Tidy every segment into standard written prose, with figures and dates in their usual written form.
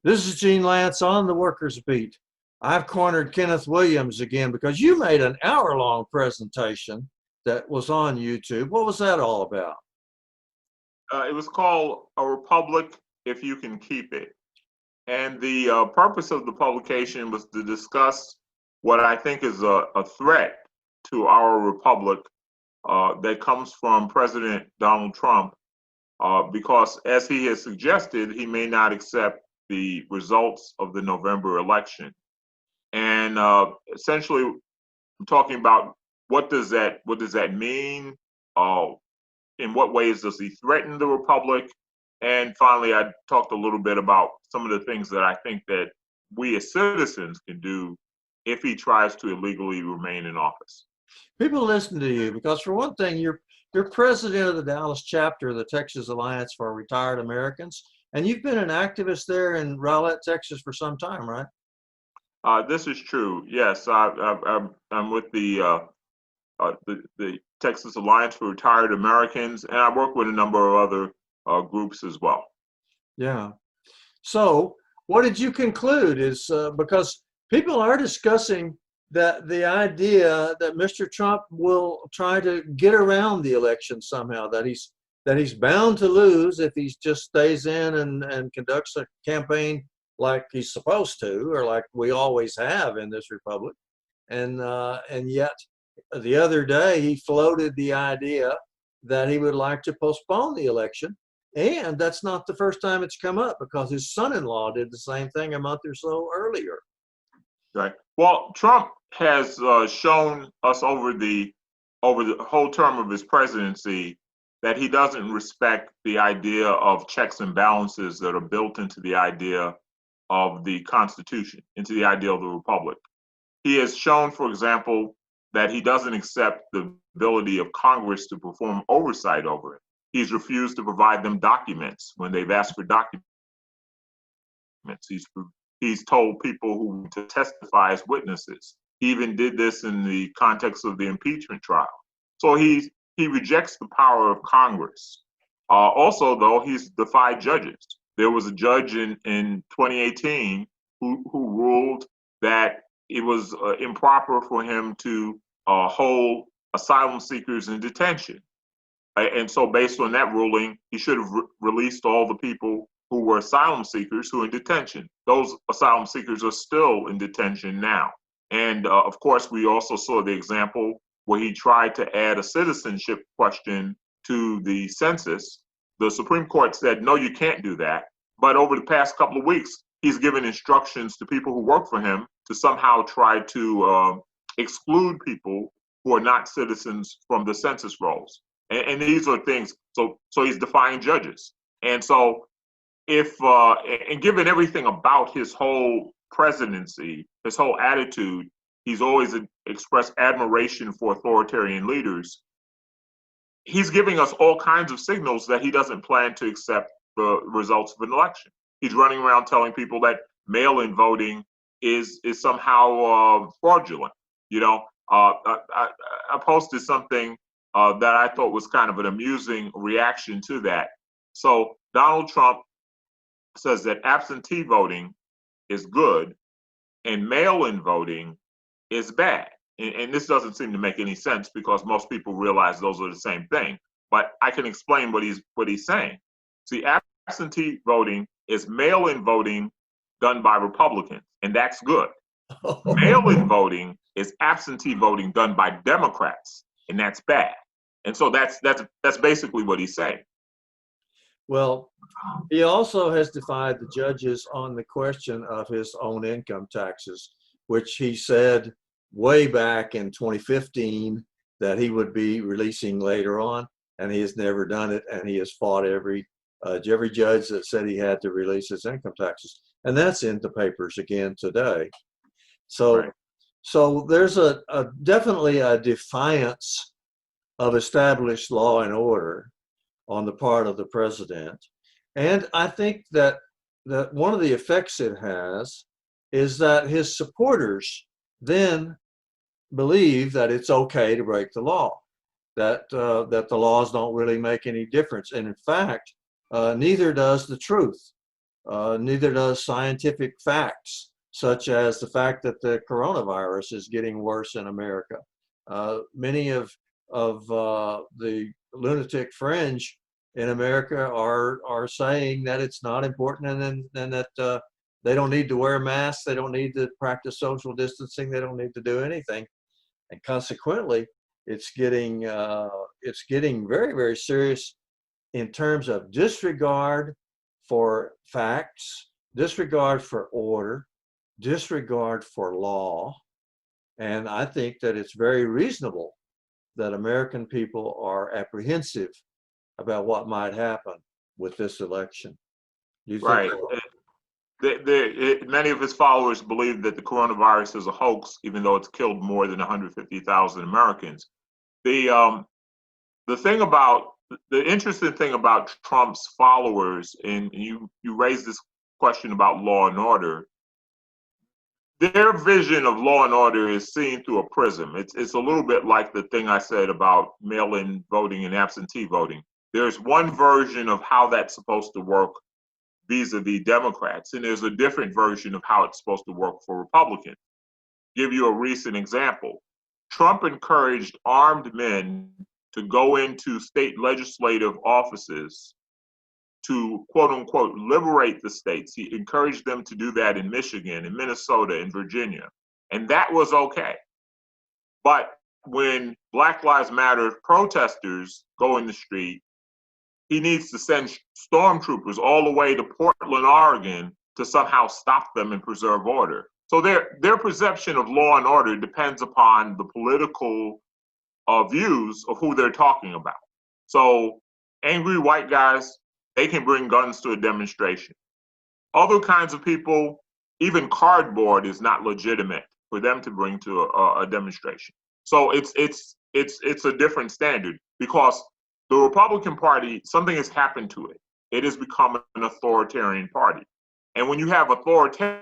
This is Gene Lance on the Workers Beat. I've cornered Kenneth Williams again because you made an hour-long presentation that was on YouTube. What was that all about? It was called A Republic If You Can Keep It. And the purpose of the publication was to discuss what I think is a threat to our republic that comes from President Donald Trump, because, as he has suggested, he may not accept the results of the November election. And essentially, I'm talking about what does that mean? In what ways does he threaten the republic? And finally, I talked a little bit about some of the things that I think that we as citizens can do if he tries to illegally remain in office. People listen to you because, for one thing, you're president of the Dallas chapter of the Texas Alliance for Retired Americans, and you've been an activist there in Rowlett, Texas for some time, right? This is true. Yes, I'm with the Texas Alliance for Retired Americans, and I work with a number of other groups as well. Yeah. So, what did you conclude? Is because people are discussing that the idea that Mr. Trump will try to get around the election somehow, that he's bound to lose if he just stays in and conducts a campaign like he's supposed to, or like we always have in this republic. And yet the other day he floated the idea that he would like to postpone the election. And that's not the first time it's come up, because his son-in-law did the same thing a month or so earlier. Right. Well, Trump has shown us over the whole term of his presidency that he doesn't respect the idea of checks and balances that are built into the idea of the Constitution, into the idea of the republic. He has shown, for example, that he doesn't accept the ability of Congress to perform oversight over it. He's refused to provide them documents when they've asked for documents. He's told people who want to testify as witnesses. He even did this in the context of the impeachment trial. So he rejects the power of Congress. Also, though, he's defied judges. There was a judge in 2018 who ruled that it was improper for him to hold asylum seekers in detention. And so based on that ruling, he should have released all the people who were asylum seekers who are in detention. Those asylum seekers are still in detention now. And of course, we also saw the example where he tried to add a citizenship question to the census. The Supreme Court said, no, you can't do that. But over the past couple of weeks, he's given instructions to people who work for him to somehow try to exclude people who are not citizens from the census rolls. And these are things, so he's defying judges. And so and given everything about his whole presidency, his whole attitude, he's always expressed admiration for authoritarian leaders. He's giving us all kinds of signals that he doesn't plan to accept the results of an election. He's running around telling people that mail-in voting is somehow fraudulent. You know, I posted something that I thought was kind of an amusing reaction to that. So Donald Trump says that absentee voting is good and mail-in voting is bad. And this doesn't seem to make any sense because most people realize those are the same thing. But I can explain what he's saying. See, absentee voting is mail-in voting done by Republicans, and that's good. Mail-in voting is absentee voting done by Democrats, and that's bad. And so that's basically what he's saying. Well, he also has defied the judges on the question of his own income taxes, which he said way back in 2015 that he would be releasing later on, and he has never done it, and he has fought every judge that said he had to release his income taxes, and that's in the papers again today. So, right. So there's definitely a defiance of established law and order on the part of the president. And I think that one of the effects it has is that his supporters then believe that it's okay to break the law, that the laws don't really make any difference. And in fact, neither does the truth. Neither does scientific facts, such as the fact that the coronavirus is getting worse in America. Many of the lunatic fringe in America are saying that it's not important, and that they don't need to wear masks, they don't need to practice social distancing, they don't need to do anything, and consequently, it's getting very, very serious in terms of disregard for facts, disregard for order, disregard for law. And I think that it's very reasonable that American people are apprehensive about what might happen with this election. Do you think Right. so? Many of his followers believe that the coronavirus is a hoax, even though it's killed more than 150,000 Americans. The thing about the interesting thing about Trump's followers, and you raised this question about law and order. Their vision of law and order is seen through a prism. It's a little bit like the thing I said about mail-in voting and absentee voting. There's one version of how that's supposed to work vis-a-vis Democrats, and there's a different version of how it's supposed to work for Republicans. Give you a recent example. Trump encouraged armed men to go into state legislative offices to, quote unquote, liberate the states. He encouraged them to do that in Michigan, in Minnesota, in Virginia. And that was okay. But when Black Lives Matter protesters go in the street, he needs to send stormtroopers all the way to Portland, Oregon to somehow stop them and preserve order. So their perception of law and order depends upon the political views of who they're talking about. So angry white guys, they can bring guns to a demonstration. Other kinds of people, even cardboard is not legitimate for them to bring to a demonstration. So it's a different standard, because the Republican Party, something has happened to it. It has become an authoritarian party. And when you have authoritarians,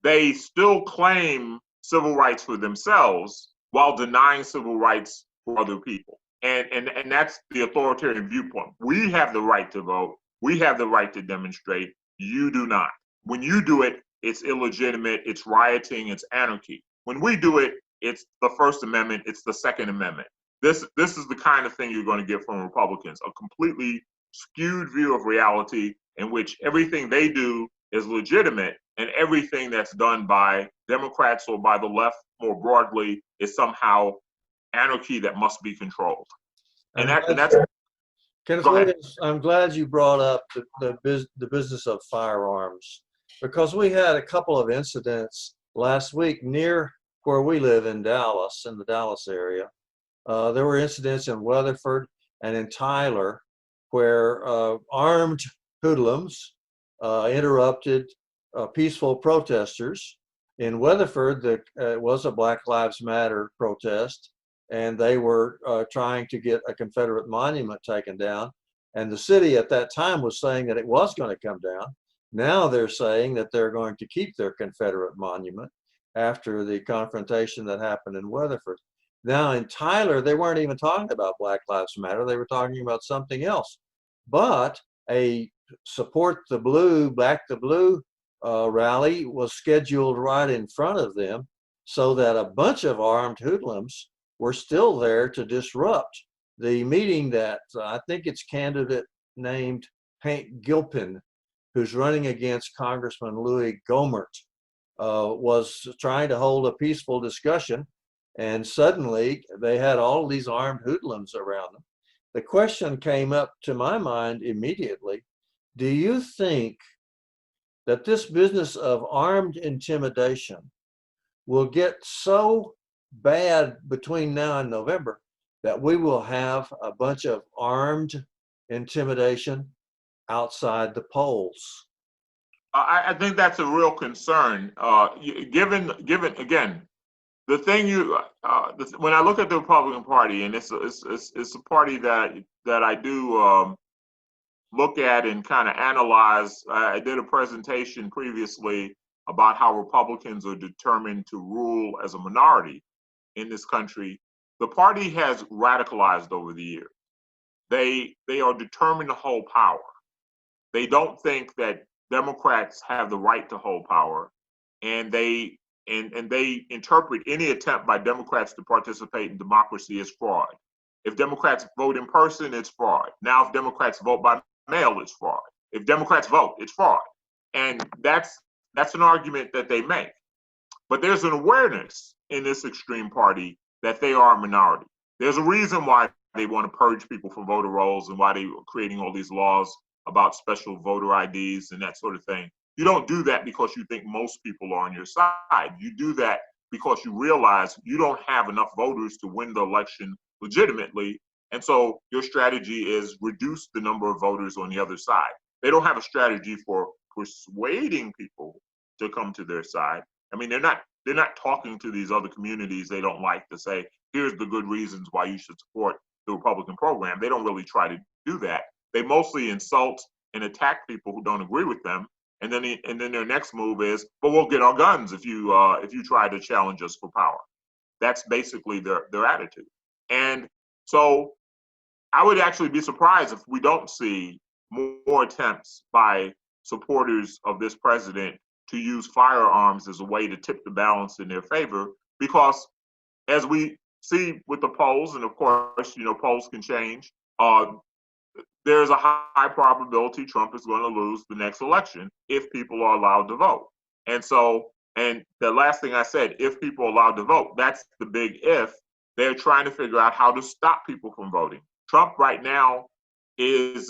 they still claim civil rights for themselves while denying civil rights for other people. And that's the authoritarian viewpoint. We have the right to vote. We have the right to demonstrate. You do not. When you do it, it's illegitimate, it's rioting, it's anarchy. When we do it, it's the First Amendment, it's the Second Amendment. This is the kind of thing you're going to get from Republicans, a completely skewed view of reality in which everything they do is legitimate, and everything that's done by Democrats or by the left more broadly is somehow anarchy that must be controlled. And that's Kenneth go ahead. Williams, I'm glad you brought up the business of firearms, because we had a couple of incidents last week near where we live in Dallas, in the Dallas area. There were incidents in Weatherford and in Tyler where armed hoodlums interrupted peaceful protesters. In Weatherford, it was a Black Lives Matter protest, and they were trying to get a Confederate monument taken down. And the city at that time was saying that it was going to come down. Now they're saying that they're going to keep their Confederate monument after the confrontation that happened in Weatherford. Now in Tyler, they weren't even talking about Black Lives Matter. They were talking about something else. But a Support the Blue, Back the Blue rally was scheduled right in front of them, so that a bunch of armed hoodlums were still there to disrupt the meeting that I think it's candidate named Hank Gilpin, who's running against Congressman Louis Gohmert, was trying to hold a peaceful discussion. And suddenly they had all these armed hoodlums around them. The question came up to my mind immediately: do you think that this business of armed intimidation will get so bad between now and November that we will have a bunch of armed intimidation outside the polls? I think that's a real concern. Given again, the thing when I look at the Republican Party, and it's a party that I do look at and kind of analyze. I did a presentation previously about how Republicans are determined to rule as a minority in this country. The party has radicalized over the years. They are determined to hold power. They don't think that Democrats have the right to hold power, and they interpret any attempt by Democrats to participate in democracy as fraud. If Democrats vote in person, it's fraud. Now, if Democrats vote by mail, it's fraud. If Democrats vote, it's fraud. And that's an argument that they make. But there's an awareness in this extreme party that they are a minority. There's a reason why they want to purge people from voter rolls and why they are creating all these laws about special voter IDs and that sort of thing. You don't do that because you think most people are on your side. You do that because you realize you don't have enough voters to win the election legitimately. And so your strategy is reduce the number of voters on the other side. They don't have a strategy for persuading people to come to their side. I mean, they're not talking to these other communities they don't like to say, here's the good reasons why you should support the Republican program. They don't really try to do that. They mostly insult and attack people who don't agree with them. And then their next move is, but we'll get our guns if you try to challenge us for power. That's basically their attitude. And so I would actually be surprised if we don't see more attempts by supporters of this president to use firearms as a way to tip the balance in their favor, because as we see with the polls, and of course, polls can change, there's a high probability Trump is going to lose the next election if people are allowed to vote. And so, and the last thing I said, if people are allowed to vote, that's the big if. They're trying to figure out how to stop people from voting. Trump right now is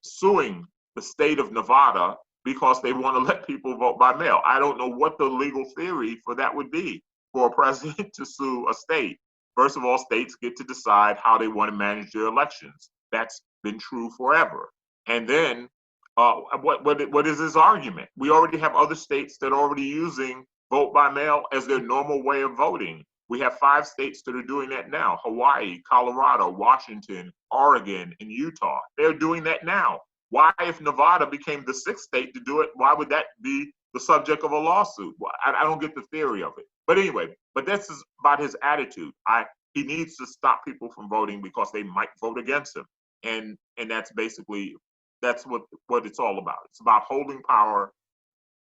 suing the state of Nevada because they want to let people vote by mail. I don't know what the legal theory for that would be for a president to sue a state. First of all, states get to decide how they want to manage their elections. That's been true forever. And then what is his argument? We already have other states that are already using vote by mail as their normal way of voting. We have 5 states that are doing that now: Hawaii, Colorado, Washington, Oregon, and Utah. They're doing that now. Why, if Nevada became the 6th state to do it, why would that be the subject of a lawsuit? Well, I don't get the theory of it. But anyway, but this is about his attitude. He needs to stop people from voting because they might vote against him. And that's basically, that's what it's all about. It's about holding power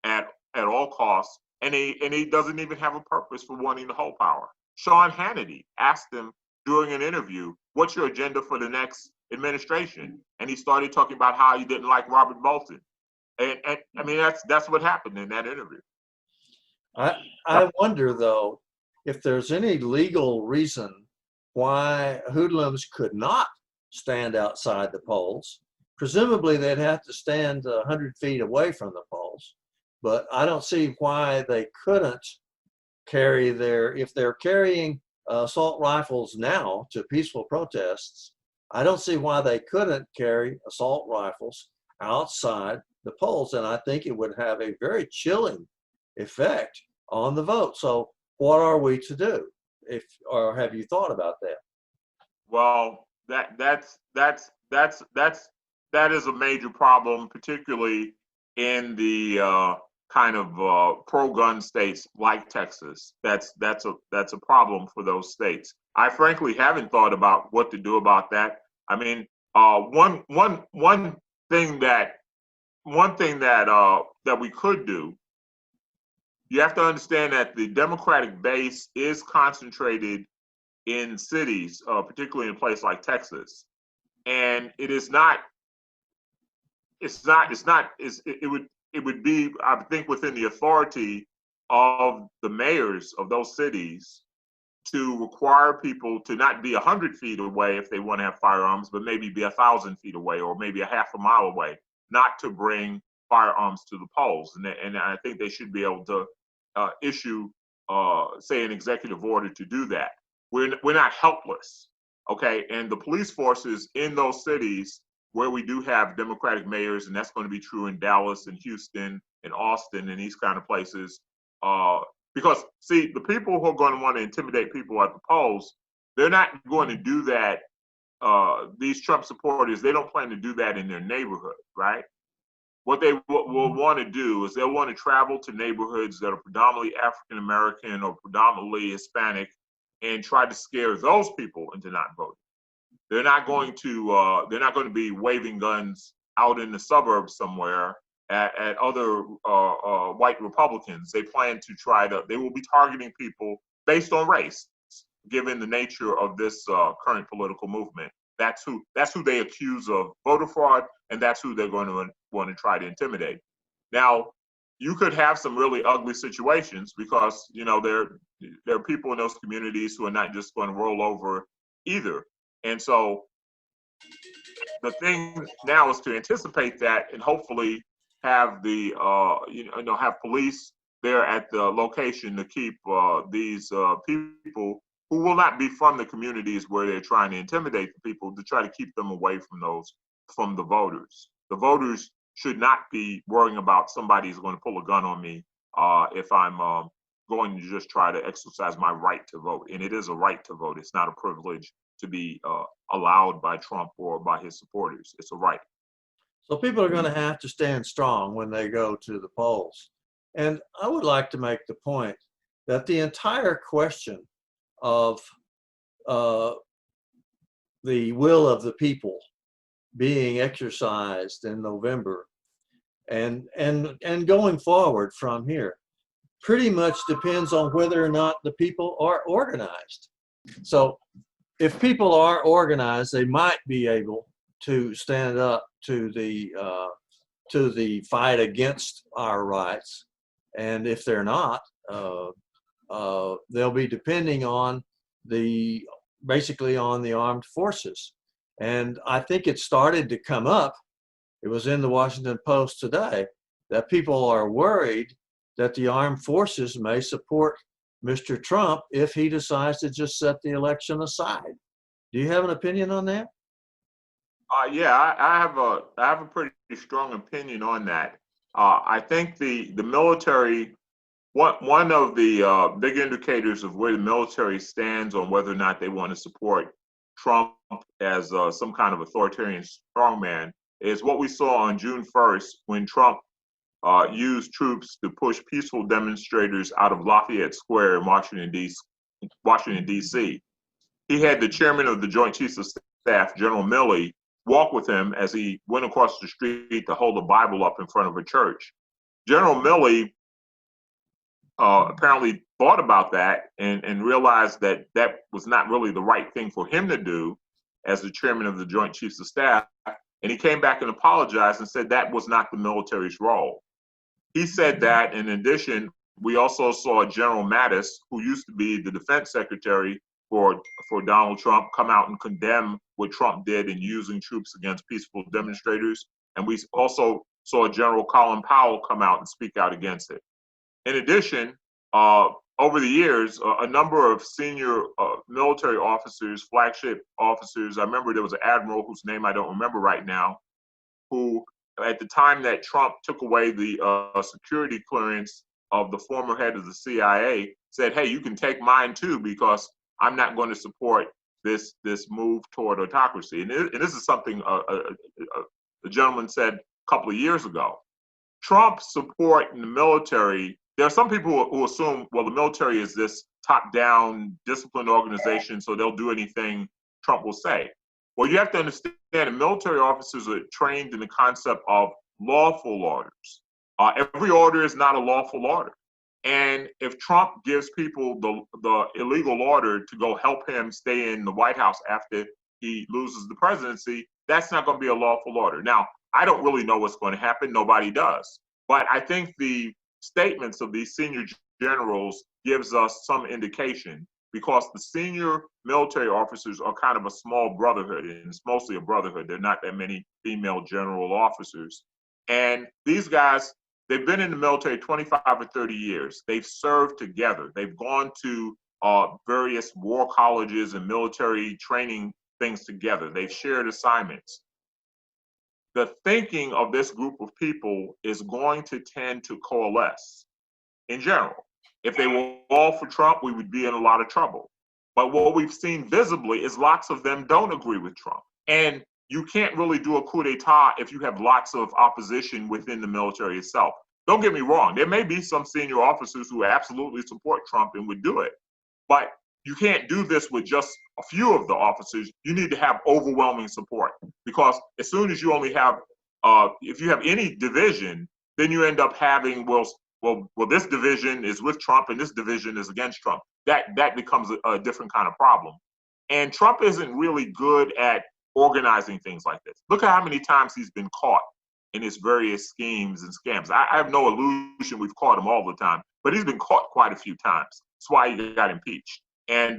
at all costs. And he doesn't even have a purpose for wanting to hold power. Sean Hannity asked him during an interview, what's your agenda for the next administration? And he started talking about how he didn't like Robert Bolton. And I mean, that's what happened in that interview. I wonder, though, if there's any legal reason why hoodlums could not stand outside the polls. Presumably, they'd have to stand 100 feet away from the polls. But I don't see why they couldn't carry if they're carrying assault rifles now to peaceful protests, I don't see why they couldn't carry assault rifles outside the polls. And I think it would have a very chilling effect on the vote. So what are we to do? Or have you thought about that? Well, that is a major problem, particularly in the kind of pro-gun states like Texas. That's a problem for those states. I frankly haven't thought about what to do about that. I mean, one thing that we could do. You have to understand that the Democratic base is concentrated in cities, particularly in a place like Texas, and it is not. It would be, I think, within the authority of the mayors of those cities to require people to not be 100 feet away if they want to have firearms, but maybe be 1,000 feet away or maybe a half a mile away, not to bring firearms to the polls. And I think they should be able to issue, say, an executive order to do that. We're not helpless, okay? And the police forces in those cities where we do have Democratic mayors, and that's going to be true in Dallas and Houston and Austin and these kind of places. Because, see, the people who are going to want to intimidate people at the polls, they're not going to do that. These Trump supporters, they don't plan to do that in their neighborhood, right? What they will want to do is they'll want to travel to neighborhoods that are predominantly African American or predominantly Hispanic and try to scare those people into not voting. They're not going to be waving guns out in the suburbs somewhere at other white Republicans. They plan to they will be targeting people based on race, given the nature of this current political movement. That's who they accuse of voter fraud, and that's who they're going to want to try to intimidate. Now, you could have some really ugly situations because, you know, there are people in those communities who are not just going to roll over either. And so the thing now is to anticipate that and hopefully have the have police there at the location to keep these people who will not be from the communities where they're trying to intimidate the people, to try to keep them away from the voters. The voters should not be worrying about somebody's going to pull a gun on me if I'm going to just try to exercise my right to vote. And it is a right to vote. It's not a privilege to be allowed by Trump or by his supporters. It's a right. So people are going to have to stand strong when they go to the polls. And I would like to make the point that the entire question of the will of the people being exercised in November and going forward from here pretty much depends on whether or not the people are organized. So if people are organized, they might be able to stand up to the fight against our rights. And if they're not, they'll be depending on basically on the armed forces. And I think it started to come up. It was in the Washington Post today that people are worried that the armed forces may support Mr. Trump if he decides to just set the election aside. Do you have an opinion on that? Yeah, I have a pretty strong opinion on that. I think the military, one of the big indicators of where the military stands on whether or not they want to support Trump as some kind of authoritarian strongman is what we saw on June 1st when Trump used troops to push peaceful demonstrators out of Lafayette Square in Washington, D.C. He had the chairman of the Joint Chiefs of Staff, General Milley, walk with him as he went across the street to hold a Bible up in front of a church. General Milley apparently thought about that and realized that that was not really the right thing for him to do as the chairman of the Joint Chiefs of Staff. And he came back and apologized and said that was not the military's role. He said that, in addition, we also saw General Mattis, who used to be the defense secretary for Donald Trump, come out and condemn what Trump did in using troops against peaceful demonstrators. And we also saw General Colin Powell come out and speak out against it. In addition, over the years, a number of senior military officers, flagship officers, I remember there was an admiral whose name I don't remember right now, who at the time that Trump took away the security clearance of the former head of the CIA, said, hey, you can take mine too, because I'm not going to support this move toward autocracy. And this is something the gentleman said a couple of years ago. Trump's support in the military, there are some people who assume, well, the military is this top-down disciplined organization, so they'll do anything Trump will say. Well, you have to understand that military officers are trained in the concept of lawful orders. Every order is not a lawful order. And if Trump gives people the illegal order to go help him stay in the White House after he loses the presidency, that's not going to be a lawful order. Now, I don't really know what's going to happen. Nobody does. But I think the statements of these senior generals gives us some indication, because the senior military officers are kind of a small brotherhood, and it's mostly a brotherhood. There are not that many female general officers. And these guys, they've been in the military 25 or 30 years. They've served together. They've gone to various war colleges and military training things together. They've shared assignments. The thinking of this group of people is going to tend to coalesce in general. If they were all for Trump, we would be in a lot of trouble. But what we've seen visibly is lots of them don't agree with Trump. And you can't really do a coup d'etat if you have lots of opposition within the military itself. Don't get me wrong. There may be some senior officers who absolutely support Trump and would do it. But you can't do this with just a few of the officers. You need to have overwhelming support, because as soon as you only have if you have any division, then you end up having, well, this division is with Trump and this division is against Trump. That becomes a different kind of problem. And Trump isn't really good at organizing things like this. Look at how many times he's been caught in his various schemes and scams. I have no illusion we've caught him all the time, but he's been caught quite a few times. That's why he got impeached. And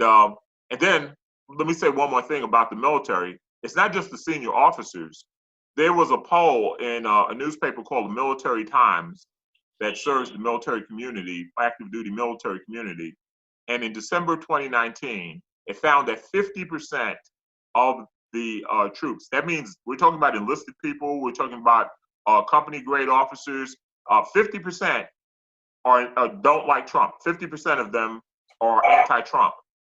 then let me say one more thing about the military. It's not just the senior officers. There was a poll in a newspaper called the Military Times that serves the military community, active duty military community. And in December 2019, it found that 50% of the troops, that means we're talking about enlisted people, we're talking about company grade officers, 50% don't like Trump. 50% of them are anti-Trump,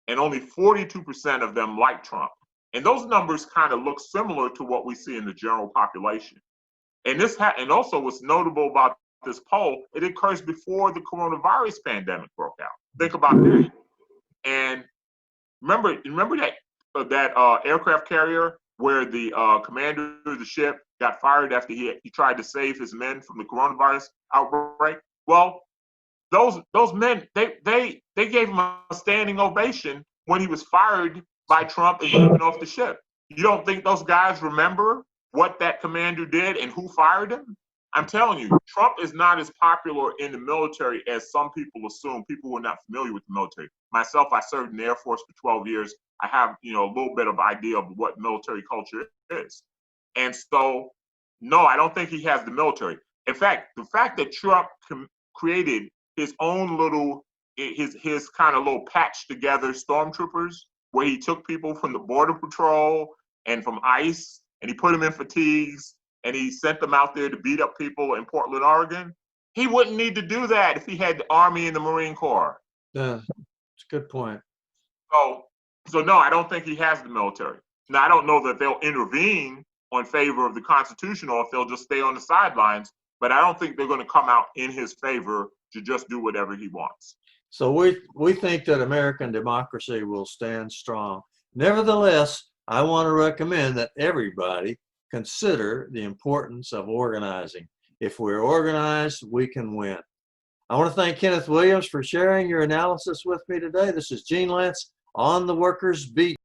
and only 42% of them like Trump. And those numbers kind of look similar to what we see in the general population. And and also what's notable about this poll, it occurs before the coronavirus pandemic broke out. Think about that. And remember that aircraft carrier where the commander of the ship got fired after he tried to save his men from the coronavirus outbreak? Well, those men, they gave him a standing ovation when he was fired by Trump and driven off the ship. You don't think those guys remember what that commander did and who fired him? I'm telling you, Trump is not as popular in the military as some people assume, people who are not familiar with the military. Myself, I served in the Air Force for 12 years. I have, a little bit of idea of what military culture is. And so, no, I don't think he has the military. In fact, the fact that Trump created his own little, his kind of little patched together stormtroopers, where he took people from the Border Patrol and from ICE, and he put them in fatigues, and he sent them out there to beat up people in Portland, Oregon. He wouldn't need to do that if he had the Army and the Marine Corps. Yeah, it's a good point. So no, I don't think he has the military. Now, I don't know that they'll intervene on favor of the Constitution or if they'll just stay on the sidelines, but I don't think they're going to come out in his favor to just do whatever he wants. So we think that American democracy will stand strong. Nevertheless, I want to recommend that everybody consider the importance of organizing. If we're organized, we can win. I want to thank Kenneth Williams for sharing your analysis with me today. This is Gene Lentz on the Workers Beat.